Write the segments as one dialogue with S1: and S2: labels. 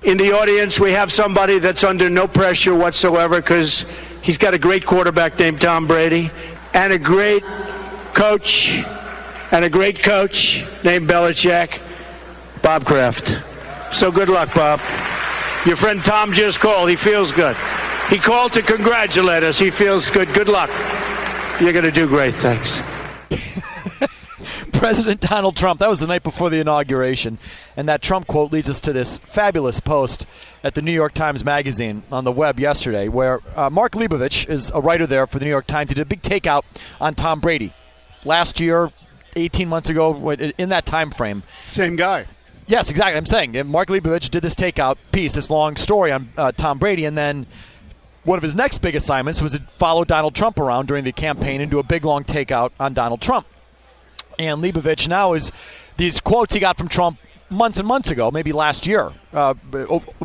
S1: In the audience, we have somebody that's under no pressure whatsoever because he's got a great quarterback named Tom Brady and a great coach named Belichick, Bob Kraft. So good luck, Bob. Your friend Tom just called. He feels good. He called to congratulate us. He feels good. Good luck. You're going to do great. Thanks.
S2: President Donald Trump. That was the night before the inauguration. And that Trump quote leads us to this fabulous post at the New York Times Magazine on the web yesterday where Mark Leibovich is a writer there for the New York Times. He did a big takeout on Tom Brady last year, 18 months ago, in that time frame.
S3: Same guy.
S2: Yes, exactly. I'm saying Mark Leibovich did this takeout piece, this long story on Tom Brady, and then one of his next big assignments was to follow Donald Trump around during the campaign and do a big, long takeout on Donald Trump. And Leibovich now is these quotes he got from Trump months and months ago, maybe last year,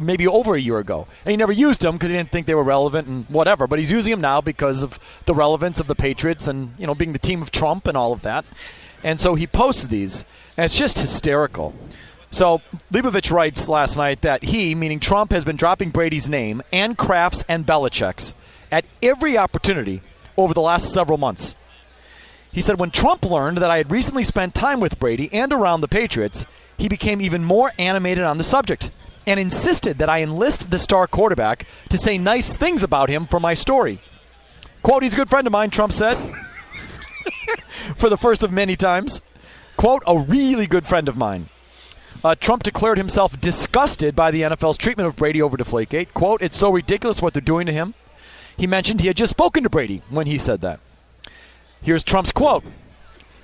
S2: maybe over a year ago. And he never used them because he didn't think they were relevant and whatever. But he's using them now because of the relevance of the Patriots and, you know, being the team of Trump and all of that. And so he posts these, and it's just hysterical. So Leibovich writes last night that he, meaning Trump, has been dropping Brady's name and Kraft's and Belichick's at every opportunity over the last several months. He said, when Trump learned that I had recently spent time with Brady and around the Patriots, he became even more animated on the subject and insisted that I enlist the star quarterback to say nice things about him for my story. Quote, he's a good friend of mine, Trump said, for the first of many times. Quote, a really good friend of mine. Trump declared himself disgusted by the NFL's treatment of Brady over Deflategate. Quote, it's so ridiculous what they're doing to him. He mentioned he had just spoken to Brady when he said that. Here's Trump's quote.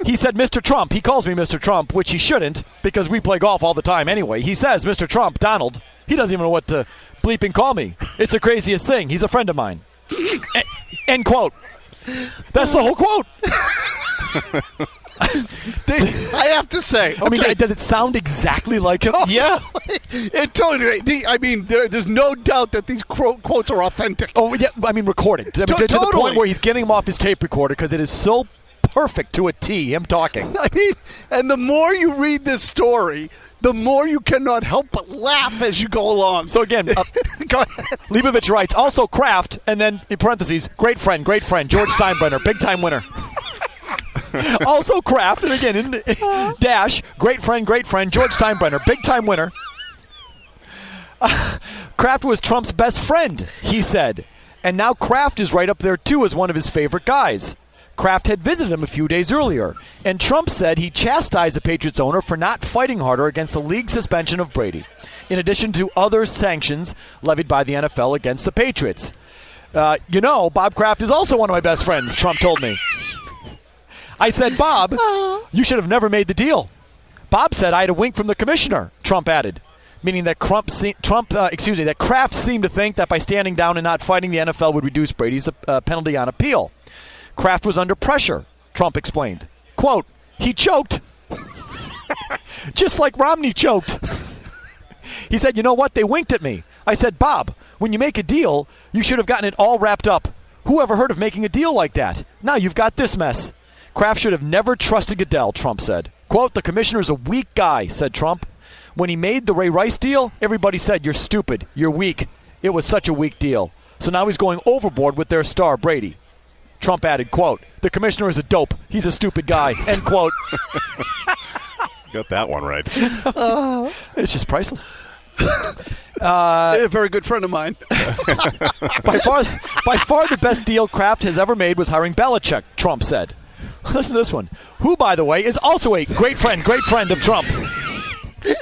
S2: He said, Mr. Trump. He calls me Mr. Trump, which he shouldn't because we play golf all the time anyway. He says, Mr. Trump, Donald. He doesn't even know what to bleep and call me. It's the craziest thing. He's a friend of mine. End quote. That's the whole quote.
S3: I have to say.
S2: I mean, does it sound exactly like him?
S3: Yeah. It totally. I mean, there's no doubt that these quotes are authentic.
S2: Oh, yeah. I mean, recorded. To the point where he's getting them off his tape recorder because it is so perfect to a T, him talking.
S3: I mean, and the more you read this story, the more you cannot help but laugh as you go along.
S2: So again,
S3: go ahead.
S2: Leibovich writes, also Kraft, and then in parentheses, great friend, George Steinbrenner, big-time winner. Also Kraft, and again, in dash, great friend, George Steinbrenner, big-time winner. Kraft was Trump's best friend, he said. And now Kraft is right up there, too, as one of his favorite guys. Kraft had visited him a few days earlier, and Trump said he chastised the Patriots owner for not fighting harder against the league suspension of Brady, in addition to other sanctions levied by the NFL against the Patriots. Bob Kraft is also one of my best friends, Trump told me. I said, Bob, you should have never made the deal. Bob said I had a wink from the commissioner, Trump added, meaning that that Kraft seemed to think that by standing down and not fighting, the NFL would reduce Brady's penalty on appeal. Kraft was under pressure, Trump explained. Quote, he choked. Just like Romney choked. He said, you know what? They winked at me. I said, Bob, when you make a deal, you should have gotten it all wrapped up. Who ever heard of making a deal like that? Now you've got this mess. Kraft should have never trusted Goodell, Trump said. Quote, the commissioner's a weak guy, said Trump. When he made the Ray Rice deal, everybody said, you're stupid, you're weak. It was such a weak deal. So now he's going overboard with their star, Brady. Trump added, quote, the commissioner is a dope. He's a stupid guy, end quote.
S4: Got that one right.
S2: It's just priceless.
S3: A very good friend of mine.
S2: By far the best deal Kraft has ever made was hiring Belichick, Trump said. Listen to this one. Who, by the way, is also a great friend of Trump.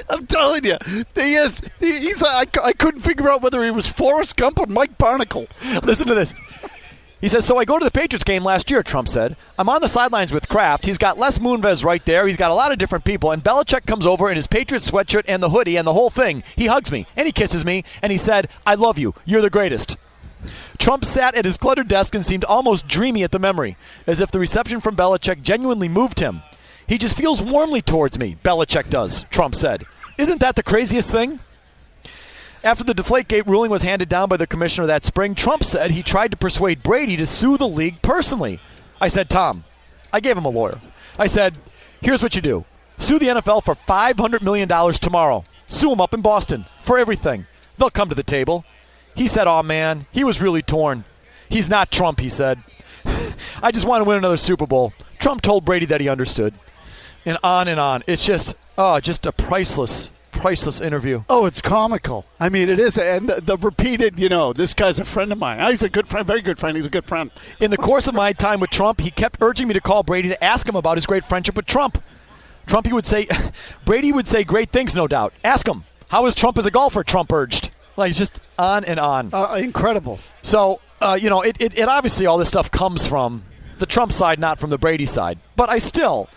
S3: I'm telling you, I couldn't figure out whether he was Forrest Gump or Mike Barnacle.
S2: Listen to this. He says, so I go to the Patriots game last year, Trump said. I'm on the sidelines with Kraft. He's got Les Moonves right there. He's got a lot of different people. And Belichick comes over in his Patriots sweatshirt and the hoodie and the whole thing. He hugs me and he kisses me and he said, I love you. You're the greatest. Trump sat at his cluttered desk and seemed almost dreamy at the memory, as if the reception from Belichick genuinely moved him. He just feels warmly towards me, Belichick does, Trump said. Isn't that the craziest thing? After the Deflategate ruling was handed down by the commissioner that spring, Trump said he tried to persuade Brady to sue the league personally. I said, Tom, I gave him a lawyer. I said, here's what you do. Sue the NFL for $500 million tomorrow. Sue him up in Boston for everything. They'll come to the table. He said, oh, man, he was really torn. He's not Trump, he said. I just want to win another Super Bowl. Trump told Brady that he understood. And on and on. It's just a priceless interview.
S3: Oh, it's comical. I mean, it is. And the repeated, this guy's a friend of mine. He's a good friend, very good friend. He's a good friend.
S2: In the course of my time with Trump, he kept urging me to call Brady to ask him about his great friendship with Trump. Brady would say great things, no doubt. Ask him, how is Trump as a golfer? Trump urged. Like, it's just on and on.
S3: Incredible.
S2: So, it obviously all this stuff comes from the Trump side, not from the Brady side. But I still,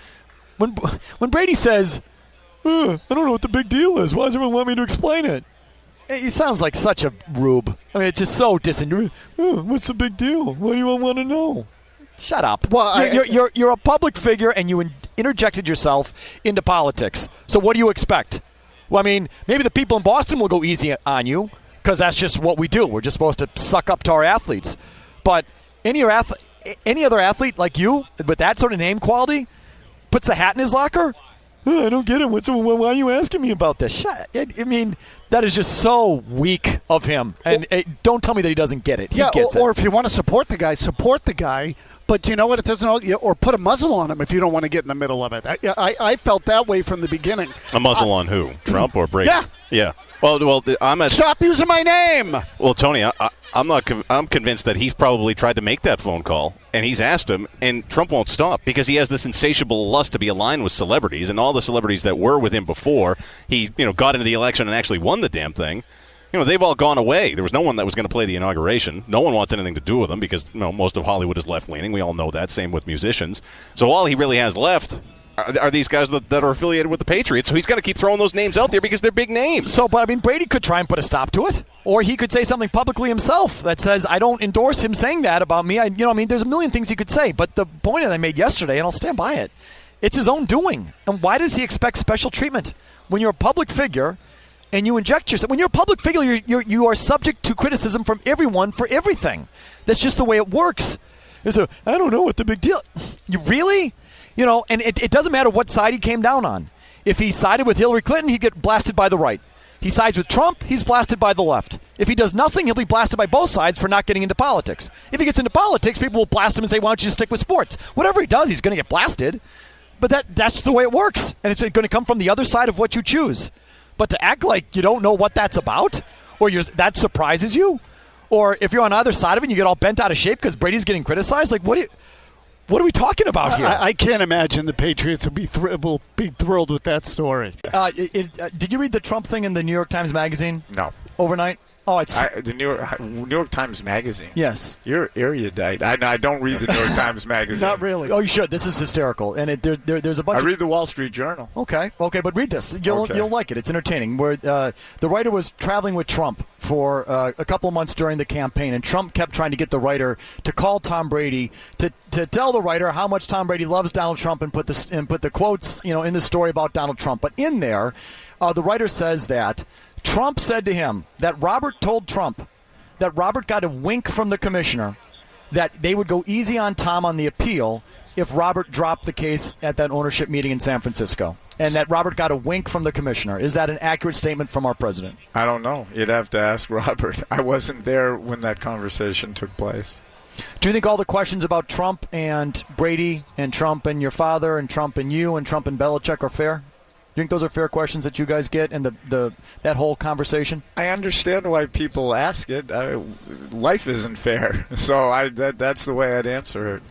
S2: when Brady says, I don't know what the big deal is. Why does everyone want me to explain it? He sounds like such a rube. I mean, it's just so disingenuous. What's the big deal? What do you want to know? Shut up. Well, you're a public figure, and you interjected yourself into politics. So what do you expect? Well, I mean, maybe the people in Boston will go easy on you because that's just what we do. We're just supposed to suck up to our athletes. But any other athlete like you with that sort of name quality puts the hat in his locker? I don't get it. Why are you asking me about this? I mean, that is just so weak of him. And don't tell me that he doesn't get it. He gets it.
S3: Or if you want to support the guy. But you know what? It doesn't. Or put a muzzle on him if you don't want to get in the middle of it. I felt that way from the beginning.
S4: A muzzle on who? Trump or Brady?
S3: Yeah.
S4: Well,
S3: Stop using my name.
S4: Well, Tony, I'm convinced that he's probably tried to make that phone call, and he's asked him, and Trump won't stop because he has this insatiable lust to be aligned with celebrities, and all the celebrities that were with him before he, got into the election and actually won the damn thing. They've all gone away. There was no one that was going to play the inauguration. No one wants anything to do with them because most of Hollywood is left-leaning. We all know that. Same with musicians. So all he really has left are these guys that are affiliated with the Patriots. So he's got to keep throwing those names out there because they're big names.
S2: But Brady could try and put a stop to it, or he could say something publicly himself that says, "I don't endorse him saying that about me." There's a million things he could say. But the point that I made yesterday, and I'll stand by it, it's his own doing. And why does he expect special treatment when you're a public figure? And you inject yourself. When you're a public figure, you are subject to criticism from everyone for everything. That's just the way it works. I don't know what the big deal. You really? And it doesn't matter what side he came down on. If he sided with Hillary Clinton, he'd get blasted by the right. He sides with Trump, he's blasted by the left. If he does nothing, he'll be blasted by both sides for not getting into politics. If he gets into politics, people will blast him and say, why don't you just stick with sports? Whatever he does, he's going to get blasted. But that's the way it works. And it's going to come from the other side of what you choose. But to act like you don't know what that's about, or that surprises you, or if you're on either side of it and you get all bent out of shape because Brady's getting criticized, like what are we talking about here?
S3: I can't imagine the Patriots will be thrilled with that story.
S2: Did you read the Trump thing in the New York Times Magazine?
S5: No.
S2: Overnight? Oh, it's
S5: the New York Times Magazine.
S2: Yes,
S5: you're erudite. I don't read the New York Times Magazine.
S2: Not really. Oh, you should. This is hysterical, and there's a bunch.
S5: I read the Wall Street Journal.
S2: Okay, but read this. You'll like it. It's entertaining. Where the writer was traveling with Trump for a couple of months during the campaign, and Trump kept trying to get the writer to call Tom Brady to tell the writer how much Tom Brady loves Donald Trump and put the quotes in the story about Donald Trump. But in there, the writer says that Trump said to him that Robert told Trump that Robert got a wink from the commissioner that they would go easy on Tom on the appeal if Robert dropped the case at that ownership meeting in San Francisco. And that Robert got a wink from the commissioner. Is that an accurate statement from our president?
S5: I don't know. You'd have to ask Robert. I wasn't there when that conversation took place.
S2: Do you think all the questions about Trump and Brady and Trump and your father and Trump and you and Trump and Belichick are fair? Do you think those are fair questions that you guys get in that whole conversation?
S5: I understand why people ask it. Life isn't fair, so that's the way I'd answer it.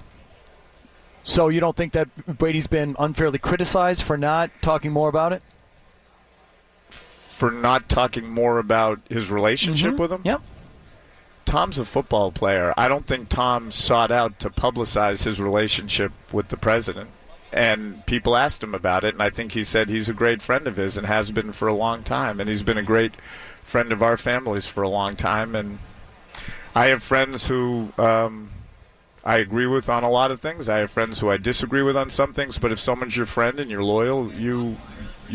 S2: So you don't think that Brady's been unfairly criticized for not talking more about it?
S5: For not talking more about his relationship with him?
S2: Yep.
S5: Tom's a football player. I don't think Tom sought out to publicize his relationship with the president. And people asked him about it, and I think he said he's a great friend of his and has been for a long time. And he's been a great friend of our families for a long time. And I have friends who I agree with on a lot of things. I have friends who I disagree with on some things. But if someone's your friend and you're loyal, you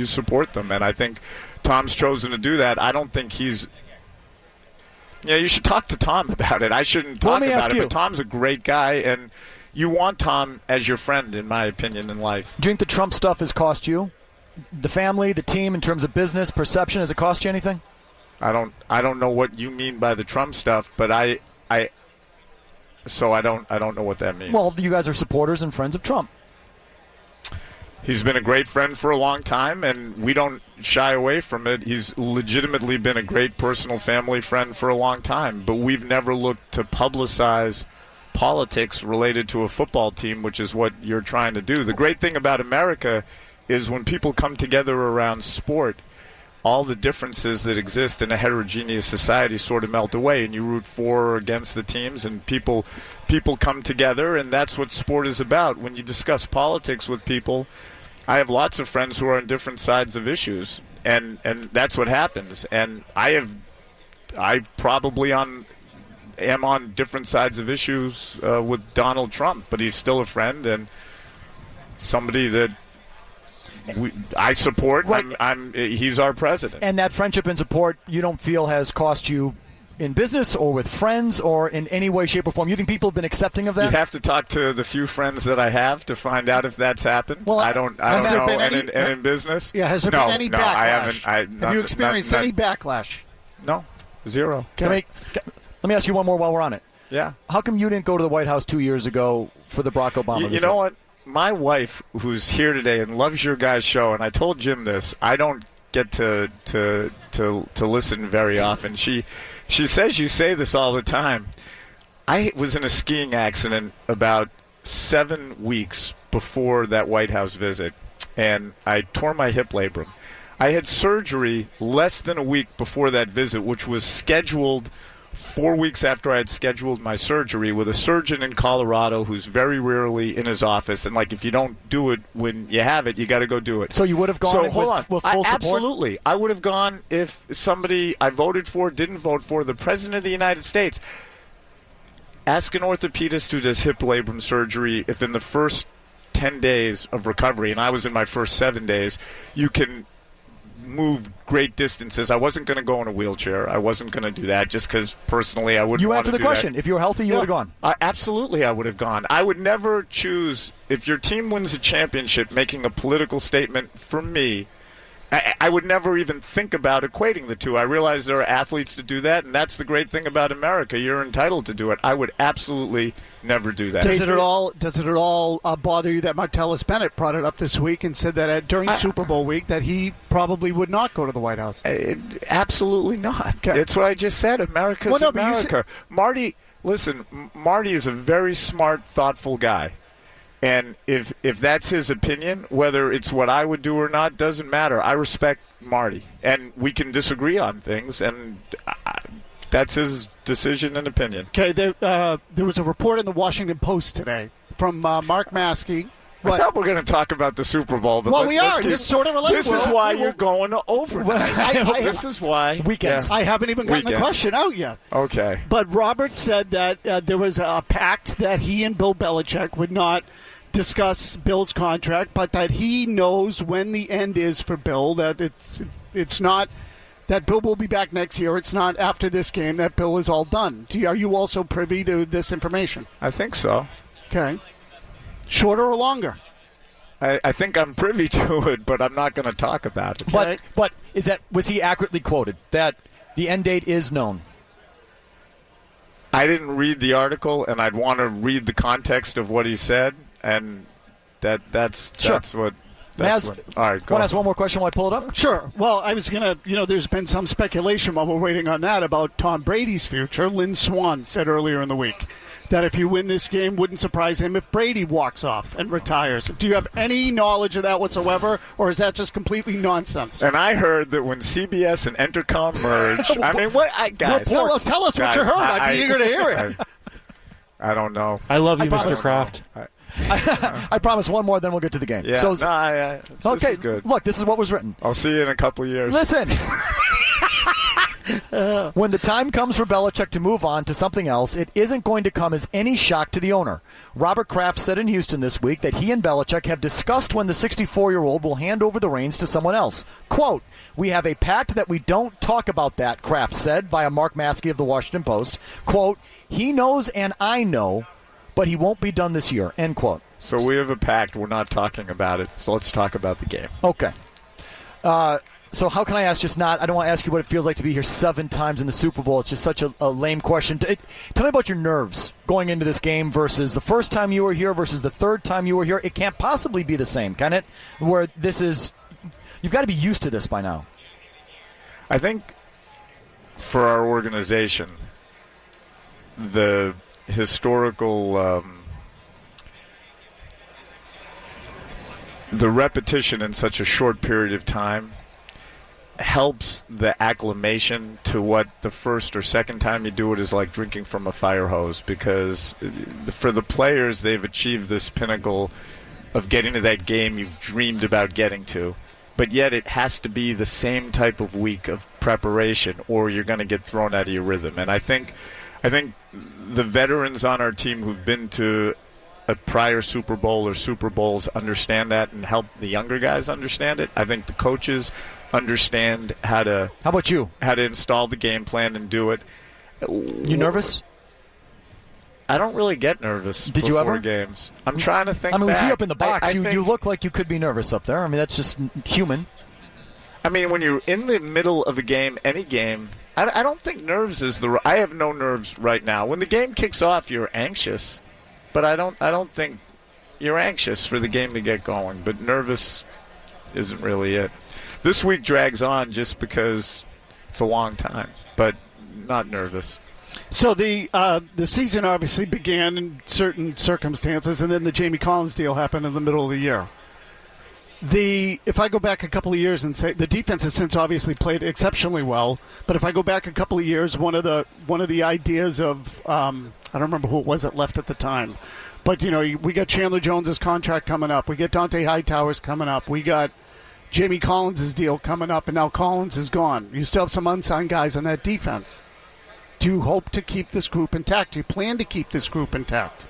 S5: support them. And I think Tom's chosen to do that. I don't think he's... Yeah, you should talk to Tom about it. I shouldn't talk about it, but Tom's a great guy, and... You want Tom as your friend, in my opinion, in life.
S2: Do you think the Trump stuff has cost you? The family, the team, in terms of business, perception, has it cost you anything?
S5: I don't know what you mean by the Trump stuff, but I don't know what that means.
S2: Well, you guys are supporters and friends of Trump.
S5: He's been a great friend for a long time, and we don't shy away from it. He's legitimately been a great personal family friend for a long time, but we've never looked to publicize politics related to a football team, which is what you're trying to do. The great thing about America is when people come together around sport, all the differences that exist in a heterogeneous society sort of melt away, and you root for or against the teams, and people come together, and that's what sport is about. When you discuss politics with people, I have lots of friends who are on different sides of issues, and that's what happens. And I probably am on different sides of issues with Donald Trump, but he's still a friend and somebody that I support.
S2: Right.
S5: He's our president.
S2: And that friendship and support you don't feel has cost you in business or with friends or in any way, shape, or form? You think people have been accepting of that?
S5: You have to talk to the few friends that I have to find out if that's happened.
S2: Well,
S5: I don't know. And in business?
S3: Yeah, has there
S5: no,
S3: been any
S5: no,
S3: backlash?
S5: I haven't.
S3: Have you experienced any backlash?
S5: No, zero.
S2: Let me ask you one more while we're on it.
S5: Yeah.
S2: How come you didn't go to the White House 2 years ago for the Barack Obama visit?
S5: You know what? My wife, who's here today and loves your guys' show, and I told Jim this, I don't get to listen very often. She says you say this all the time. I was in a skiing accident about 7 weeks before that White House visit, and I tore my hip labrum. I had surgery less than a week before that visit, which was scheduled 4 weeks after I had scheduled my surgery with a surgeon in Colorado who's very rarely in his office. And, if you don't do it when you have it, you got to go do it.
S2: So you would have gone with full support?
S5: Absolutely. I would have gone if somebody I voted for, didn't vote for, the President of the United States. Ask an orthopedist who does hip labrum surgery if in the first 10 days of recovery, and I was in my first 7 days, you can move great distances. I wasn't going to go in a wheelchair. I wasn't going to do that just because personally I wouldn't
S2: You
S5: want to do that.
S2: answered the question. If you were healthy, you would have gone.
S5: Absolutely, I would have gone. I would never choose, if your team wins a championship, making a political statement for me. I would never even think about equating the two. I realize there are athletes that do that, and that's the great thing about America. You're entitled to do it. I would absolutely never do that.
S3: Does it at all bother you that Martellus Bennett brought it up this week and said that during Super Bowl week that he probably would not go to the White House?
S5: Absolutely not. Okay. It's what I just said. America's America. Marty is a very smart, thoughtful guy. And if that's his opinion, whether it's what I would do or not, doesn't matter. I respect Marty. And we can disagree on things, and that's his decision and opinion.
S3: Okay, there was a report in the Washington Post today from Mark Maskey.
S5: I thought we were going to talk about the Super Bowl. But
S3: we are. This sort of relates.
S5: This is why you're going to overtime. This is why.
S2: Weekends.
S3: Yeah. I haven't even gotten the question out yet.
S5: Okay.
S3: But Robert said that there was a pact that he and Bill Belichick would not discuss Bill's contract, but that he knows when the end is for Bill, that it's not that Bill will be back next year. It's not after this game that Bill is all done. Are you also privy to this information?
S5: I think so.
S3: Okay. Shorter or longer?
S5: I think I'm privy to it, but I'm not going to talk about it.
S3: Okay.
S2: But was he accurately quoted that the end date is known?
S5: I didn't read the article, and I'd want to read the context of what he said, and that's what. All right, go.
S2: Want to ask one more question while I pull it up?
S3: Sure. Well, I was going to, there's been some speculation while we're waiting on that about Tom Brady's future. Lynn Swann said earlier in the week that if you win this game, wouldn't surprise him if Brady walks off and retires. Do you have any knowledge of that whatsoever, or is that just completely nonsense?
S5: And I heard that when CBS and Entercom merged, guys.
S3: Well, tell us what you heard. I'd be eager to hear it.
S5: I don't know.
S6: I love you, Mr. Kraft.
S2: I promise one more, then we'll get to the game.
S5: Yeah,
S2: so,
S5: this is good.
S2: Look, this is what was written.
S5: I'll see you in a couple of years.
S2: Listen. When the time comes for Belichick to move on to something else, it isn't going to come as any shock to the owner. Robert Kraft said in Houston this week that he and Belichick have discussed when the 64-year-old will hand over the reins to someone else. Quote, "We have a pact that we don't talk about that," Kraft said via Mark Maskey of the Washington Post. Quote, "He knows and I know, but he won't be done this year," end quote.
S5: So we have a pact. We're not talking about it. So let's talk about the game.
S2: Okay. So how can I ask I don't want to ask you what it feels like to be here 7 times in the Super Bowl. It's just such a lame question. Tell me about your nerves going into this game versus the first time you were here versus the third time you were here. It can't possibly be the same, can it? Where this is, you've got to be used to this by now.
S5: I think for our organization, the historical the repetition in such a short period of time helps the acclimation to what the first or second time you do it is like drinking from a fire hose, because for the players, they've achieved this pinnacle of getting to that game you've dreamed about getting to. But yet it has to be the same type of week of preparation or you're going to get thrown out of your rhythm. And I think the veterans on our team who've been to a prior Super Bowl or Super Bowls understand that and help the younger guys understand it. I think the coaches understand how
S2: about you?
S5: How to install the game plan and do it.
S2: You nervous?
S5: I don't really get nervous
S2: Did you ever?
S5: games. I'm trying to think.
S2: I mean, we
S5: back.
S2: see you up in the box.
S5: I think,
S2: you look like you could be nervous up there. I mean, that's just human.
S5: I mean, when you're in the middle of a game, any game, I don't think nerves is the. I have no nerves right now. When the game kicks off, you're anxious, but I don't think you're anxious for the game to get going. But nervous isn't really it. This week drags on just because it's a long time, but not nervous.
S3: So the season obviously began in certain circumstances, and then the Jamie Collins deal happened in the middle of the year. If I go back a couple of years and say the defense has since obviously played exceptionally well, but if I go back a couple of years, one of the ideas of I don't remember who it was that left at the time, but we got Chandler Jones's contract coming up, we got Dante Hightower's coming up, we got Jamie Collins' deal coming up, and now Collins is gone. You still have some unsigned guys on that defense. Do you hope to keep this group intact? Do you plan to keep this group intact?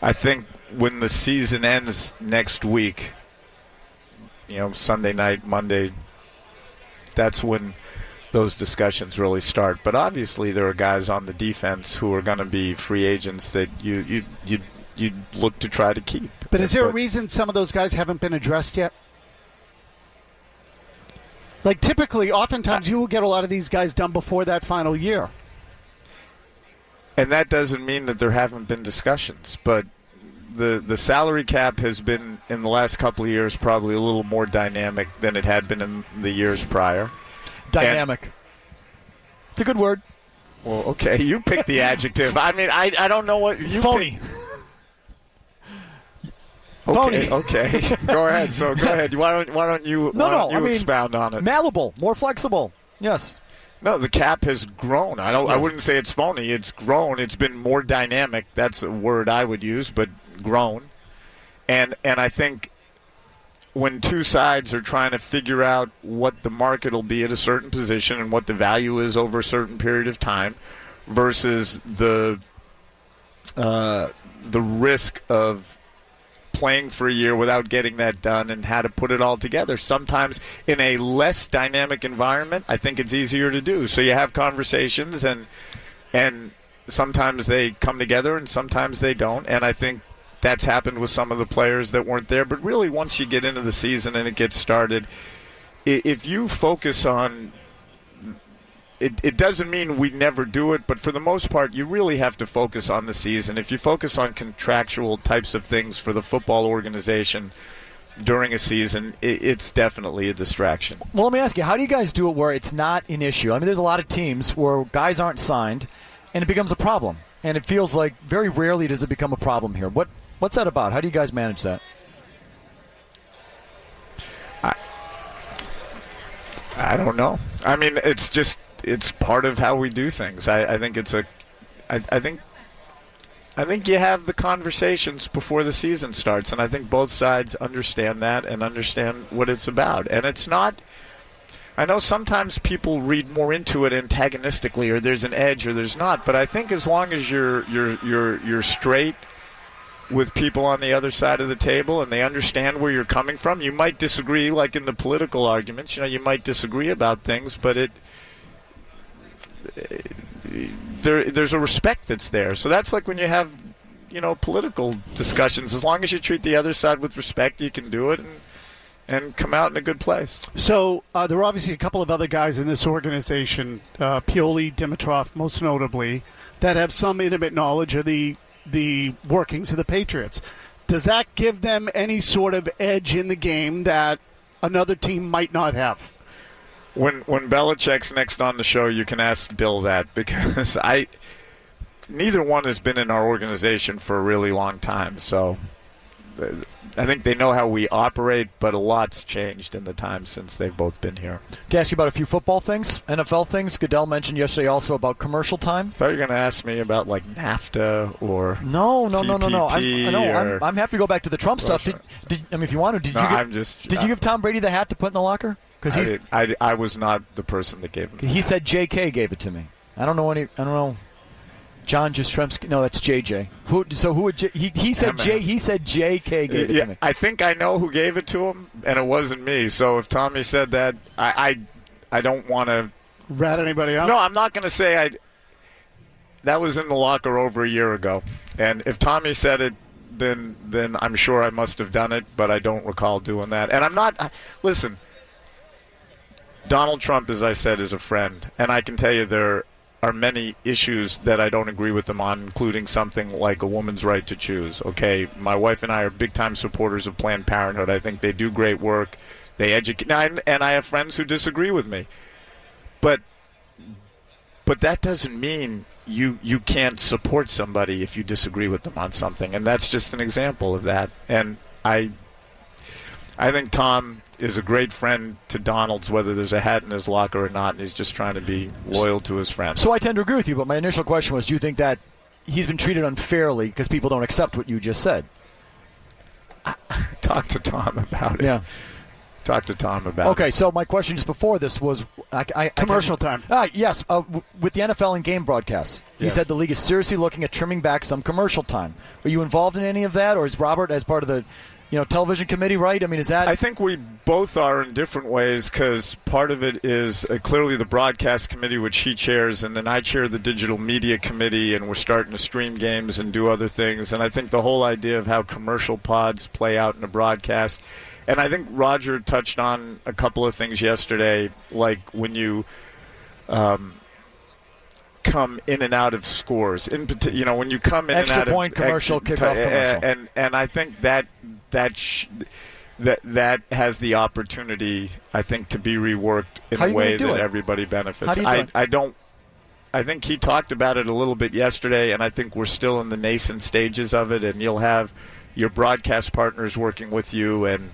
S5: I think when the season ends next week, Sunday night, Monday, that's when those discussions really start. But obviously there are guys on the defense who are going to be free agents that you look to try to keep.
S3: But is there a reason some of those guys haven't been addressed yet? Like typically, oftentimes you will get a lot of these guys done before that final year.
S5: And that doesn't mean that there haven't been discussions, but the salary cap has been, in the last couple of years, probably a little more dynamic than it had been in the years prior.
S2: Dynamic. It's a good word.
S5: Well, okay, you pick the adjective. I mean, I don't know what you
S2: Phony.
S5: Okay,
S2: Phony.
S5: Okay. Go ahead. Why don't you expound on it?
S2: Malleable, more flexible. Yes.
S5: No, the cap has grown. I wouldn't say it's phony. It's grown. It's been more dynamic. That's a word I would use, but grown. And I think when two sides are trying to figure out what the market will be at a certain position and what the value is over a certain period of time versus the risk of playing for a year without getting that done and how to put it all together. Sometimes in a less dynamic environment, I think it's easier to do. So you have conversations and sometimes they come together and sometimes they don't. And I think that's happened with some of the players that weren't there. But really, once you get into the season and it gets started, if you focus on it doesn't mean we never do it, but for the most part, you really have to focus on the season. If you focus on contractual types of things for the football organization during a season, it's definitely a distraction.
S2: Well, let me ask you, how do you guys do it where it's not an issue? I mean, there's a lot of teams where guys aren't signed, and it becomes a problem. And it feels like very rarely does it become a problem here. What's that about? How do you guys manage that?
S5: I don't know. I mean, it's part of how we do things. I think I think you have the conversations before the season starts, and I think both sides understand that and understand what it's about. And it's not. I know sometimes people read more into it antagonistically, or there's an edge, or there's not. But I think as long as you're straight with people on the other side of the table and they understand where you're coming from, you might disagree, like in the political arguments. You might disagree about things, but there's a respect that's there. So that's like when you have, political discussions. As long as you treat the other side with respect, you can do it. and come out in a good place.
S3: So there are obviously a couple of other guys in this organization, Pioli, Dimitrov, most notably, that have some intimate knowledge of the workings of the Patriots. Does that give them any sort of edge in the game that another team might not have?
S5: When Belichick's next on the show, you can ask Bill that, because neither one has been in our organization for a really long time. So I think they know how we operate, but a lot's changed in the time since they've both been here.
S2: To ask you about a few football things, NFL things. Goodell mentioned yesterday also about commercial time.
S5: I thought you were going to ask me about like NAFTA or
S2: No.
S5: TPP
S2: I'm happy to go back to the Trump stuff. If you want to, did you give Tom Brady the hat to put in the locker? Because
S5: I was not the person that gave him.
S2: He said J.K. gave it to me. I don't know. John Jastrzemski. No, that's J.J. Who would he said He said J.K. gave it to me.
S5: I think I know who gave it to him, and it wasn't me. So if Tommy said that, I don't want to
S3: rat anybody out.
S5: No, I'm not going to say that was in the locker over a year ago. And if Tommy said it, then I'm sure I must have done it, but I don't recall doing that. And I'm not. Listen, Donald Trump, as I said, is a friend, and I can tell you there are many issues that I don't agree with them on, including something like a woman's right to choose. Okay, my wife and I are big-time supporters of Planned Parenthood. I think they do great work. They educate, and I have friends who disagree with me. But that doesn't mean you can't support somebody if you disagree with them on something, and that's just an example of that. And I think Tom is a great friend to Donald's, whether there's a hat in his locker or not, and he's just trying to be loyal to his friends.
S2: So I tend to agree with you, but my initial question was, do you think that he's been treated unfairly because people don't accept what you just said?
S5: Talk to Tom about it.
S2: Yeah.
S5: Talk to Tom about it.
S2: Okay, so my question just before this was...
S3: Commercial time.
S2: Yes, with the NFL and game broadcasts. He said the league is seriously looking at trimming back some commercial time. Are you involved in any of that, or is Robert, as part of the television committee, right? I mean, is that...
S5: I think we both are in different ways, because part of it is clearly the broadcast committee, which he chairs, and then I chair the digital media committee, and we're starting to stream games and do other things. And I think the whole idea of how commercial pods play out in a broadcast, and I think Roger touched on a couple of things yesterday, like when you come in and out of scores. When you come in
S2: extra
S5: and out
S2: point
S5: of
S2: commercial, kickoff commercial,
S5: and I think that has the opportunity, I think, to be reworked in a way that everybody benefits. I think he talked about it a little bit yesterday, and I think we're still in the nascent stages of it. And you'll have your broadcast partners working with you, and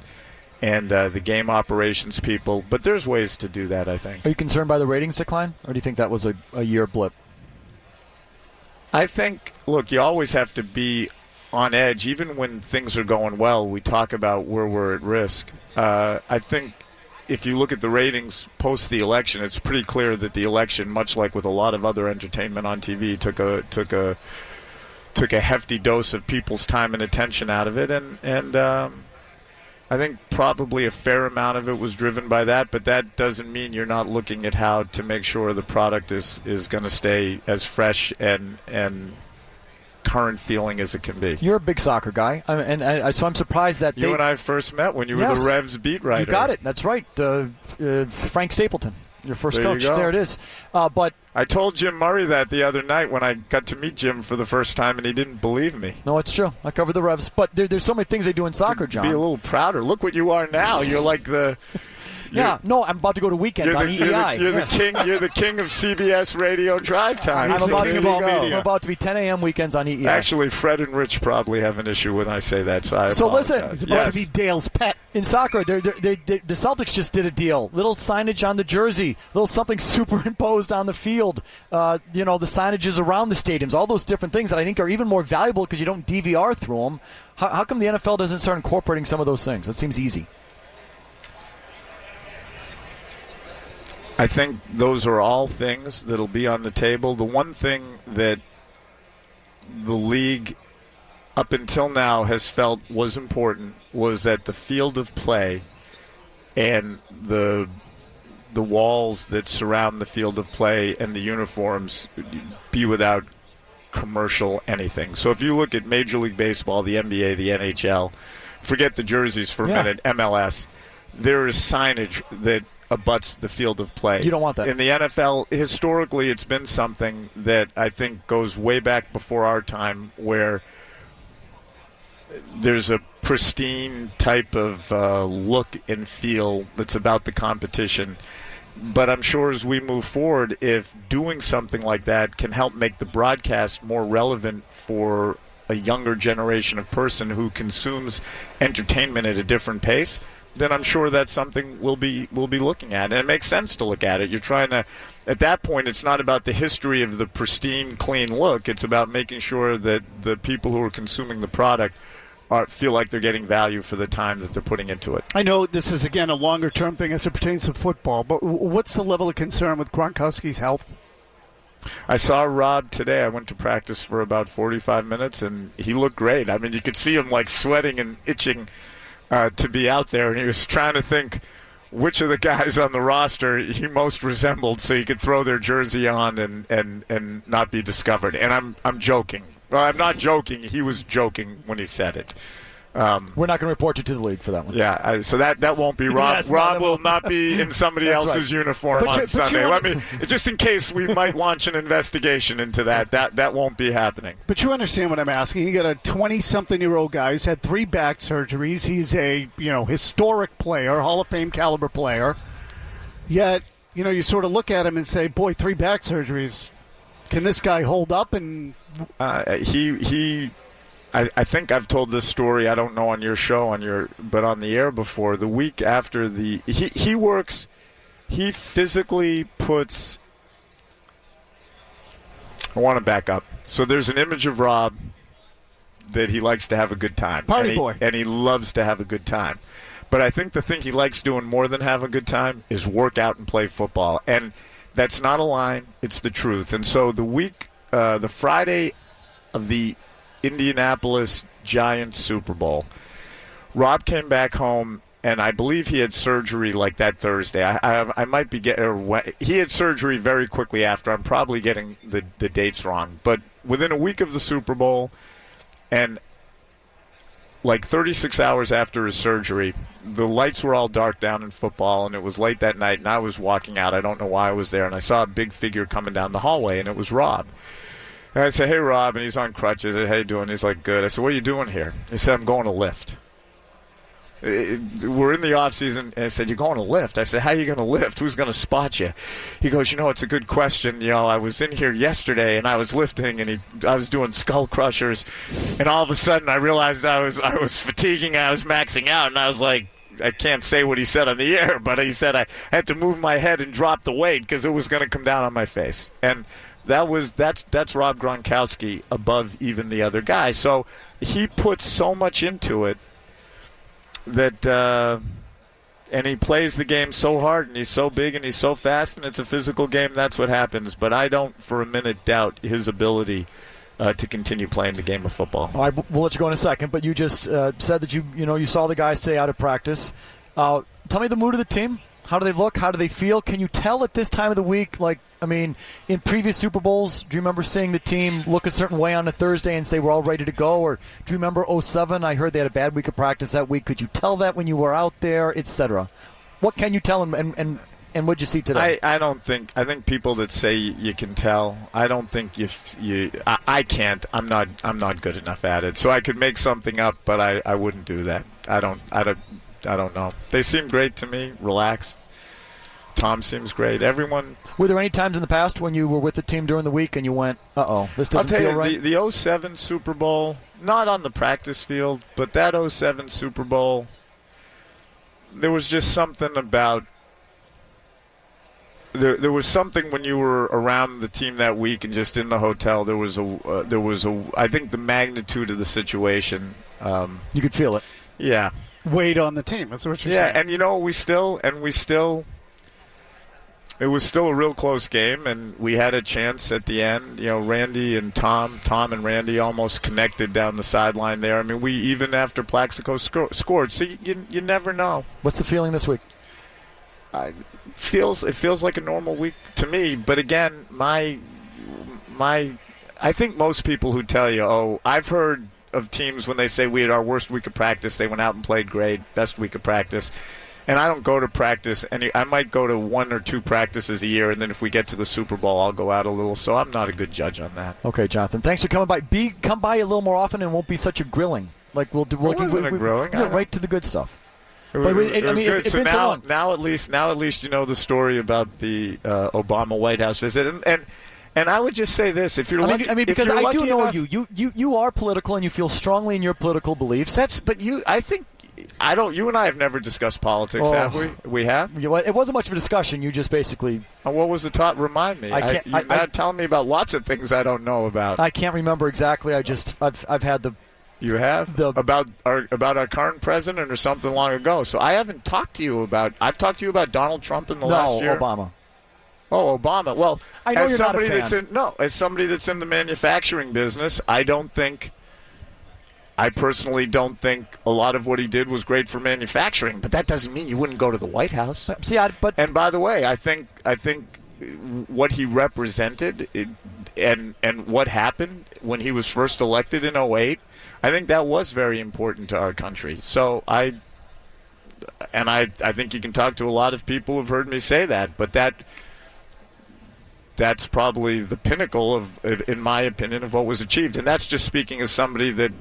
S5: the game operations people. But there's ways to do that, I think.
S2: Are you concerned by the ratings decline, or do you think that was a year blip?
S5: I think, look, you always have to be on edge. Even when things are going well, we talk about where we're at risk. I think if you look at the ratings post the election, it's pretty clear that the election, much like with a lot of other entertainment on TV, took a hefty dose of people's time and attention out of it, and I think probably a fair amount of it was driven by that, but that doesn't mean you're not looking at how to make sure the product is going to stay as fresh and current feeling as it can be.
S2: You're a big soccer guy, so I'm surprised that
S5: you and I first met when you were the Revs beat writer.
S2: You got it. That's right. Frank Stapleton, your first coach. There it is. But
S5: I told Jim Murray that the other night when I got to meet Jim for the first time, and he didn't believe me.
S2: No, it's true. I cover the Revs. But there's so many things they do in soccer, John.
S5: Be a little prouder. Look what you are now. You're like the...
S2: I'm about to go to weekends on EEI.
S5: You're the king of CBS radio drive time.
S2: I'm about to be 10 a.m. weekends on EEI.
S5: Actually, Fred and Rich probably have an issue when I say that, so I apologize.
S2: Listen,
S3: he's about to be Dale's pet.
S2: In soccer, the Celtics just did a deal. Little signage on the jersey, little something superimposed on the field. The signages around the stadiums, all those different things that I think are even more valuable because you don't DVR through them. How come the NFL doesn't start incorporating some of those things? That seems easy.
S5: I think those are all things that'll be on the table. The one thing that the league up until now has felt was important was that the field of play and the walls that surround the field of play and the uniforms be without commercial anything. So if you look at Major League Baseball, the NBA, the NHL, forget the jerseys for a minute, MLS, there is signage that abuts the field of play.
S2: You don't want that.
S5: In the NFL, historically, it's been something that I think goes way back before our time, where there's a pristine type of look and feel that's about the competition. But I'm sure as we move forward, if doing something like that can help make the broadcast more relevant for a younger generation of person who consumes entertainment at a different pace, then I'm sure that's something we'll be looking at. And it makes sense to look at it. You're trying to, at that point, it's not about the history of the pristine, clean look. It's about making sure that the people who are consuming the product feel like they're getting value for the time that they're putting into it.
S3: I know this is, again, a longer-term thing as it pertains to football, but what's the level of concern with Gronkowski's health?
S5: I saw Rob today. I went to practice for about 45 minutes, and he looked great. I mean, you could see him, like, sweating and itching to be out there, and he was trying to think which of the guys on the roster he most resembled so he could throw their jersey on and not be discovered. And I'm joking. Well, I'm not joking. He was joking when he said it.
S2: We're not going to report you to the league for that one.
S5: Yeah, so that won't be Rob.
S2: Yes,
S5: Rob will not be in somebody else's uniform on Sunday. Just in case we might launch an investigation into that. That won't be happening.
S3: But you understand what I'm asking. You got a 20-something-year-old guy who's had 3 back surgeries. He's a historic player, Hall of Fame caliber player. Yet, you sort of look at him and say, boy, 3 back surgeries. Can this guy hold up? And
S5: I think I've told this story, I don't know on your show, but on the air before. The week after he physically puts, I want to back up. So there's an image of Rob that he likes to have a good time.
S3: Party boy.
S5: And he loves to have a good time. But I think the thing he likes doing more than have a good time is work out and play football. And that's not a line, it's the truth. And so the Friday of the Indianapolis Giants Super Bowl, Rob came back home, and I believe he had surgery like that Thursday. I might be he had surgery very quickly after. I'm probably getting the dates wrong. But within a week of the Super Bowl and like 36 hours after his surgery, the lights were all dark down in football, and it was late that night, and I was walking out. I don't know why I was there, and I saw a big figure coming down the hallway, and it was Rob. And I said, hey, Rob, and he's on crutches. I said, how you doing? He's like, good. I said, what are you doing here? He said, I'm going to lift. We're in the off season, and I said, you're going to lift? I said, how are you going to lift? Who's going to spot you? He goes, it's a good question. I was in here yesterday, and I was lifting, and I was doing skull crushers, and all of a sudden I realized I was fatiguing, I was maxing out, and I was like, I can't say what he said on the air, but he said I had to move my head and drop the weight because it was going to come down on my face. And that's Rob Gronkowski above even the other guy. So he puts so much into it that and he plays the game so hard, and he's so big, and he's so fast, and it's a physical game. That's what happens. But I don't for a minute doubt his ability to continue playing the game of football.
S2: All right, we'll let you go in a second, but you just said that you saw the guys today out of practice. Tell me the mood of the team. How do they look? How do they feel? Can you tell at this time of the week, in previous Super Bowls, do you remember seeing the team look a certain way on a Thursday and say we're all ready to go? Or do you remember 2007? I heard they had a bad week of practice that week. Could you tell that when you were out there, etc.? What can you tell them, and what'd you see today?
S5: I think people that say you can tell, I don't think I can't. I'm not good enough at it. So I could make something up, but I wouldn't do that. I don't know. They seem great to me, relaxed. Tom seems great. Everyone.
S2: Were there any times in the past when you were with the team during the week and you went, this doesn't feel right?
S5: The 2007 Super Bowl, not on the practice field, but that 2007 Super Bowl, there was just something about. There was something when you were around the team that week and just in the hotel. There was I think the magnitude of the situation.
S2: You could feel it.
S5: Yeah.
S3: Weight on the team. That's what you're saying.
S5: Yeah, and we still. It was still a real close game, and we had a chance at the end. Randy and Tom and Randy almost connected down the sideline there. I mean, we even after Plaxico scored. So you never know.
S2: What's the feeling this week?
S5: It feels like a normal week to me. But again, I think most people who tell you, I've heard of teams when they say we had our worst week of practice, they went out and played great, best week of practice. And I don't go to practice, and I might go to 1 or 2 practices a year, and then if we get to the Super Bowl, I'll go out a little. So I'm not a good judge on that.
S2: Okay, Jonathan. Thanks for coming by. Come by a little more often, and won't be such a grilling. Like we'll do.
S5: Wasn't a grilling.
S2: Right to the good stuff.
S5: It was good. So now at least you know the story about the Obama White House visit, and I would just say this: if you're lucky,
S2: because I do know
S5: enough,
S2: you are political, and you feel strongly in your political beliefs.
S5: You and I have never discussed politics, have we? We have?
S2: It wasn't much of a discussion. You just basically...
S5: what was the top? Remind me. You're not telling me about lots of things I don't know about.
S2: I can't remember exactly. I've had the...
S5: You have? About our current president or something long ago. So I haven't talked to you about... I've talked to you about Donald Trump in the last year.
S2: Obama.
S5: Oh, Obama. Well,
S2: I know you're not a fan.
S5: As somebody that's in the manufacturing business, I personally don't think a lot of what he did was great for manufacturing, but that doesn't mean you wouldn't go to the White House. And by the way, I think what he represented and what happened when he was first elected in 2008, I think that was very important to our country. So I think you can talk to a lot of people who've heard me say that, but that's probably the pinnacle of, in my opinion, of what was achieved. And that's just speaking as somebody that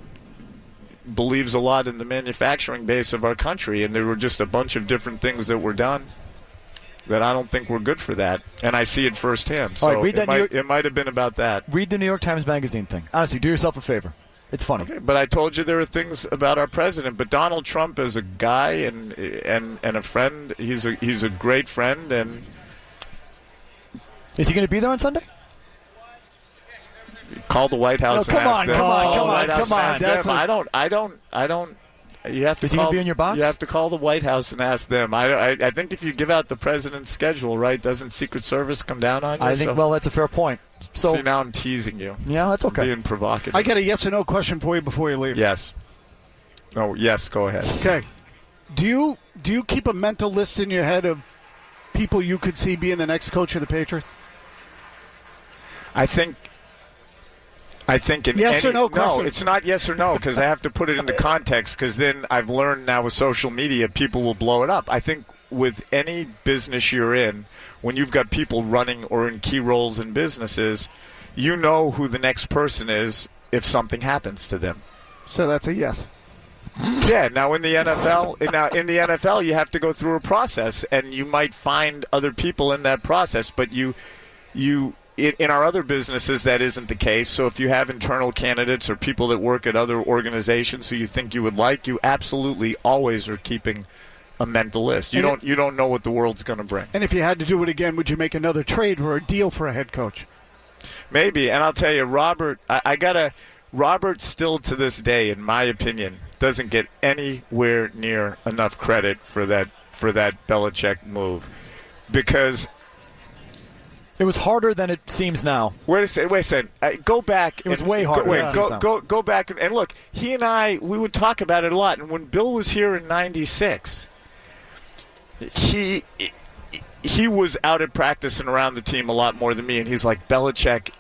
S5: believes a lot in the manufacturing base of our country, and there were just a bunch of different things that were done that I don't think were good for that, and I see it firsthand. So it might have been about that.
S2: Read the New York Times Magazine thing. Honestly, do yourself a favor. It's funny.
S5: Okay, but I told you there are things about our president. But Donald Trump is a guy and a friend. He's a great friend. And
S2: is he going to be there on Sunday?
S5: Call the White House.
S2: No, come on.
S5: I don't. You have to.
S2: Is he going to be in your box?
S5: You have to call the White House and ask them. I think if you give out the president's schedule, right, doesn't Secret Service come down on you?
S2: I think. Well, that's a fair point. So
S5: see, now I'm teasing you.
S2: Yeah, that's okay.
S5: Being provocative.
S3: I got a yes or no question for you before you leave.
S5: Yes. No. Yes. Go ahead.
S3: Okay. Do you keep a mental list in your head of people you could see being the next coach of the Patriots?
S5: I think
S3: yes or no question.
S5: No, it's not yes or no because I have to put it into context because then I've learned now with social media people will blow it up. I think with any business you're in, when you've got people running or in key roles in businesses, you know who the next person is if something happens to them.
S3: So that's a yes.
S5: Yeah. Now in the NFL, you have to go through a process, and you might find other people in that process, but you. In our other businesses, that isn't the case. So if you have internal candidates or people that work at other organizations who you think you would like, you absolutely always are keeping a mental list. You don't know what the world's going to bring.
S3: And if you had to do it again, would you make another trade or a deal for a head coach?
S5: Maybe. And I'll tell you, Robert, Robert still to this day, in my opinion, doesn't get anywhere near enough credit for that Belichick move because
S2: it was harder than it seems now.
S5: Wait a second. Go back.
S2: It was way harder.
S5: Go back and look. He and I, we would talk about it a lot. And when Bill was here in '96, he was out at practice and around the team a lot more than me. And he's like, Belichick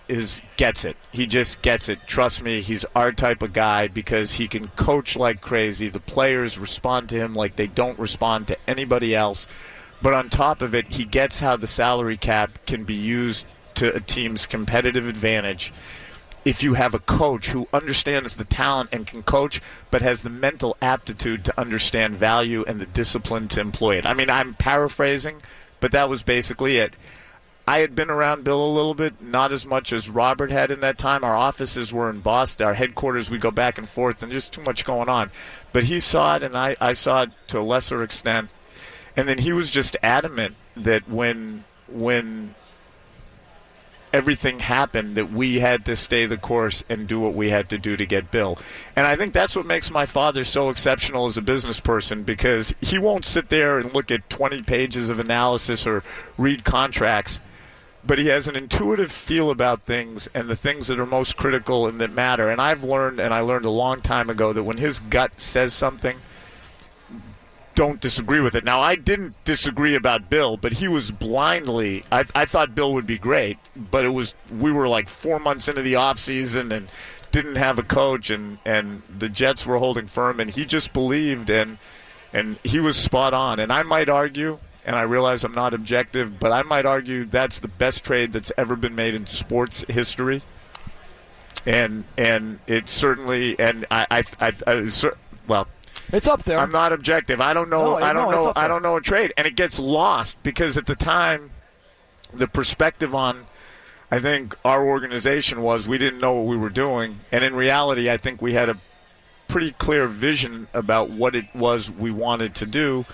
S5: gets it. He just gets it. Trust me, he's our type of guy because he can coach like crazy. The players respond to him like they don't respond to anybody else. But on top of it, he gets how the salary cap can be used to a team's competitive advantage if you have a coach who understands the talent and can coach but has the mental aptitude to understand value and the discipline to employ it. I mean, I'm paraphrasing, but that was basically it. I had been around Bill a little bit, not as much as Robert had in that time. Our offices were in Boston. Our headquarters, we go back and forth, and just too much going on. But he saw it, and I saw it to a lesser extent. And then he was just adamant that when everything happened, that we had to stay the course and do what we had to do to get Bill. And I think that's what makes my father so exceptional as a business person, because he won't sit there and look at 20 pages of analysis or read contracts, but he has an intuitive feel about things and the things that are most critical and that matter. And I learned a long time ago that when his gut says something, don't disagree with it. Now, I didn't disagree about Bill, but he was blindly. I thought Bill would be great, but we were like 4 months into the offseason and didn't have a coach, and the Jets were holding firm, and he just believed, and And he was spot on. And I might argue, and I realize I'm not objective, but I might argue that's the best trade that's ever been made in sports history. And it certainly, and well,
S2: it's up there.
S5: I'm not objective. I don't know. I don't know a trade, and it gets lost because at the time, the perspective on, I think, our organization was we didn't know what we were doing, and in reality, I think we had a pretty clear vision about what it was we wanted to do.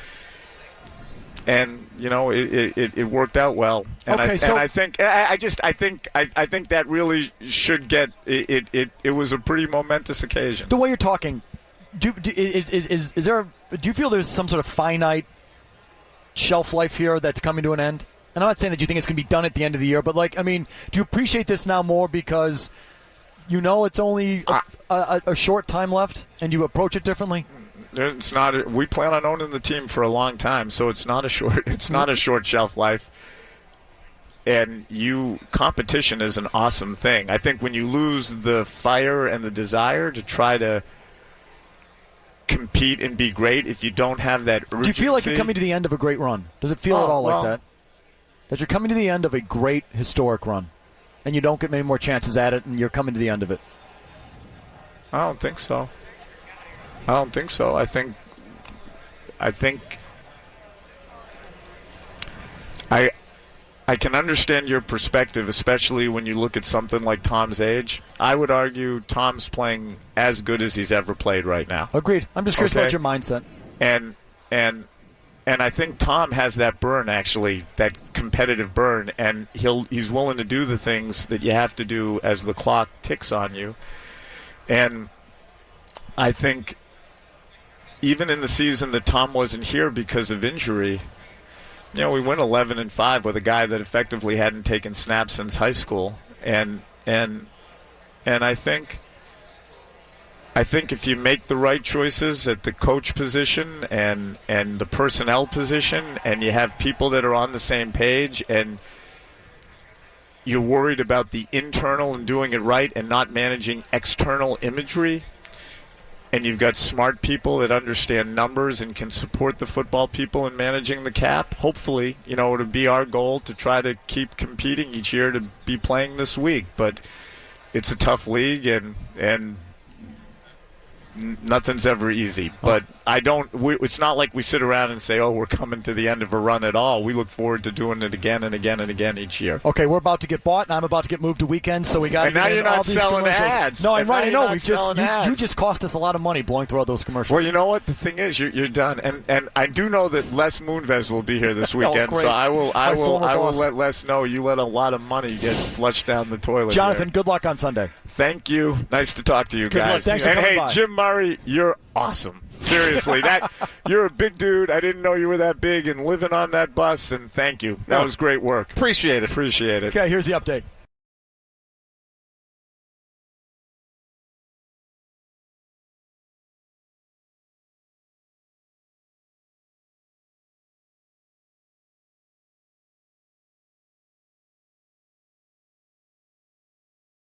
S5: And it worked out well. And
S2: okay,
S5: I think that really should get it. It was a pretty momentous occasion.
S2: The way you're talking, do you feel there's some sort of finite shelf life here that's coming to an end? And I'm not saying that you think it's going to be done at the end of the year, but do you appreciate this now more because it's only a short time left and you approach it differently?
S5: It's not. We plan on owning the team for a long time, so it's not a short. It's not a short shelf life. And competition is an awesome thing. I think when you lose the fire and the desire to try to compete and be great, if you don't have that urgency.
S2: Do you feel like you're coming to the end of a great run? Does it feel at all like that? That you're coming to the end of a great historic run, and you don't get many more chances at it, and you're coming to the end of it?
S5: I don't think so. I think I can understand your perspective, especially when you look at something like Tom's age. I would argue Tom's playing as good as he's ever played right now.
S2: Agreed. I'm just curious about your mindset.
S5: And I think Tom has that burn, actually, that competitive burn, and he's willing to do the things that you have to do as the clock ticks on you. And I think even in the season that Tom wasn't here because of injury, we went 11-5 with a guy that effectively hadn't taken snaps since high school, and I think if you make the right choices at the coach position and the personnel position, and you have people that are on the same page, and you're worried about the internal and doing it right and not managing external imagery, and you've got smart people that understand numbers and can support the football people in managing the cap, hopefully, it'll be our goal to try to keep competing each year to be playing this week. But it's a tough league, and nothing's ever easy. But it's not like we sit around and say, we're coming to the end of a run at all. We look forward to doing it again and again and again each year.
S2: Okay, we're about to get bought, and I'm about to get moved to weekends, so we got to
S5: get in all these commercials. And now you're not selling ads.
S2: No, I'm right. I know. You just cost us a lot of money blowing through all those commercials.
S5: Well, you know what? The thing is, you're done. And I do know that Les Moonves will be here this weekend, so I will let Les know you let a lot of money get flushed down the toilet.
S2: Jonathan,
S5: here.
S2: Good luck on Sunday.
S5: Thank you. Nice to talk to you
S2: Good
S5: guys.
S2: luck. Thanks
S5: and
S2: for
S5: hey,
S2: coming by.
S5: Jim Murray, you're awesome. Seriously, you're a big dude. I didn't know you were that big, and living on that bus, and thank you. That was great work.
S4: Appreciate it.
S5: Appreciate it.
S2: Okay, here's the update.